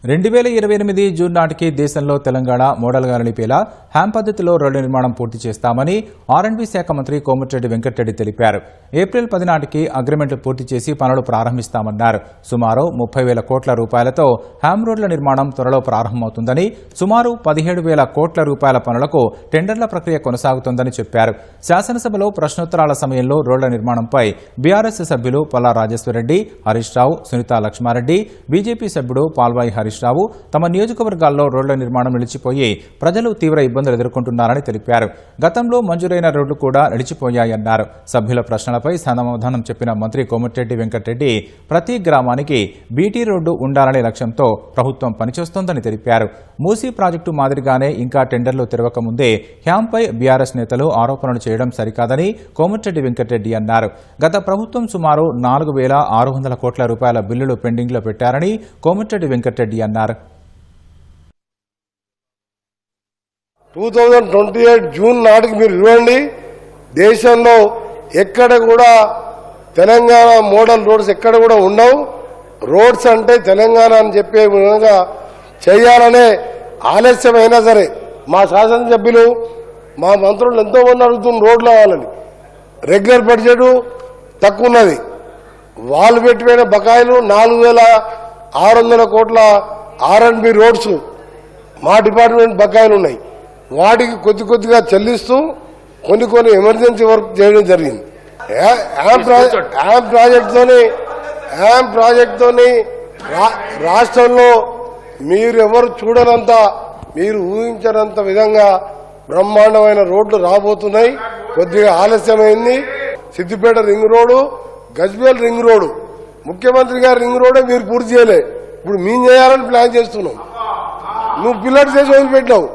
2028 June నాటికి దేశంలో తెలంగాణ మోడల్గా నిలిపేలా హ్యామ్ పద్ధతిలో రోడ్ల నిర్మాణం పూర్తి చేస్తామని ఆర్ఎండ్బీ శాఖ మంత్రి కోమటిరెడ్డి వెంకటరెడ్డి తెలిపారు. ఏప్రిల్ 10 నాటికి అగ్రిమెంట్లు పూర్తి చేసి పనులు ప్రారంభిస్తామన్నారు. సుమారు 30,000 కోట్ల రూపాయలతో హ్యామ్ రోడ్ల నిర్మాణం త్వరలో ప్రారంభమవుతుందని, సుమారు 17,000 కోట్ల రూపాయల పనులకు టెండర్ల ప్రక్రియ కొనసాగుతోందని చెప్పారు. శాసనసభలో ప్రశ్నోత్తరాల సమయంలో రోడ్ల నిర్మాణంపై బీఆర్ఎస్ సభ్యులు పల్లా రాజేశ్వరరెడ్డి, హరీష్ రావు, సునీతా లక్ష్మారెడ్డి, బీజేపీ సభ్యుడు పాల్వాయి హరీష్ రావు తమ నియోజకవర్గాల్లో రోడ్ల నిర్మాణం నిలిచిపోయి ప్రజలు తీవ్ర ఇబ్బందులు ఎదుర్కొంటున్నారని తెలిపారు. గతంలో మంజూరైన రోడ్లు కూడా నిలిచిపోయాయన్నారు. సభ్యుల ప్రశ్నలపై సమాధానం చెప్పిన మంత్రి కోమటిరెడ్డి వెంకటరెడ్డి ప్రతి గ్రామానికి బీటీ రోడ్డు ఉండాలనే లక్ష్యంతో ప్రభుత్వం పనిచేస్తోందని తెలిపారు. మూసీ ప్రాజెక్టు మాదిరిగానే ఇంకా టెండర్లు తెరవకముందే హ్యాంపై బీఆర్ఎస్ నేతలు ఆరోపణలు చేయడం సరికాదని కోమటిరెడ్డి వెంకటరెడ్డి అన్నారు. గత ప్రభుత్వం సుమారు 4,600 కోట్ల రూపాయల బిల్లులు పెండింగ్లో పెట్టారని కోమటిరెడ్డి వెంకటరెడ్డి అన్నారు. 2028 జూన్ నాటికి మీరు చూడండి, దేశంలో ఎక్కడ కూడా తెలంగాణ మోడల్ రోడ్స్ ఎక్కడ కూడా ఉండవు. రోడ్స్ అంటే తెలంగాణ అని చెప్పే విధంగా చేయాలనే ఆలస్యమైనా సరే మా శాసనసభ్యులు, మా మంత్రులు ఎంతో మంది అడుగుతున్న రోడ్లు కావాలని. రెగ్యులర్ బడ్జెట్ తక్కువ ఉన్నది. వాళ్ళు పెట్టిపోయిన బకాయిలు 4,600 కోట్ల ఆర్ఎండ్బీ రోడ్స్ మా డిపార్ట్మెంట్ బకాయిలు ఉన్నాయి. వాటికి కొద్దిగా చెల్లిస్తూ కొన్ని ఎమర్జెన్సీ వర్క్ చేయడం జరిగింది. హ్యామ్ ప్రాజెక్టుతోని రాష్ట్రంలో మీరు ఎవరు చూడనంత, మీరు ఊహించనంత విధంగా బ్రహ్మాండమైన రోడ్లు రాబోతున్నాయి. కొద్దిగా ఆలస్యమైంది. Siddipet ring road, Gajwel ring road, ముఖ్యమంత్రి గారి రింగ్ రోడ్డే మీరు పూర్తి చేయలే. ఇప్పుడు మేము చేయాలని ప్లాన్ చేస్తున్నాం. నువ్వు పిల్లర్స్ చేసి వదిలిపెట్టావు.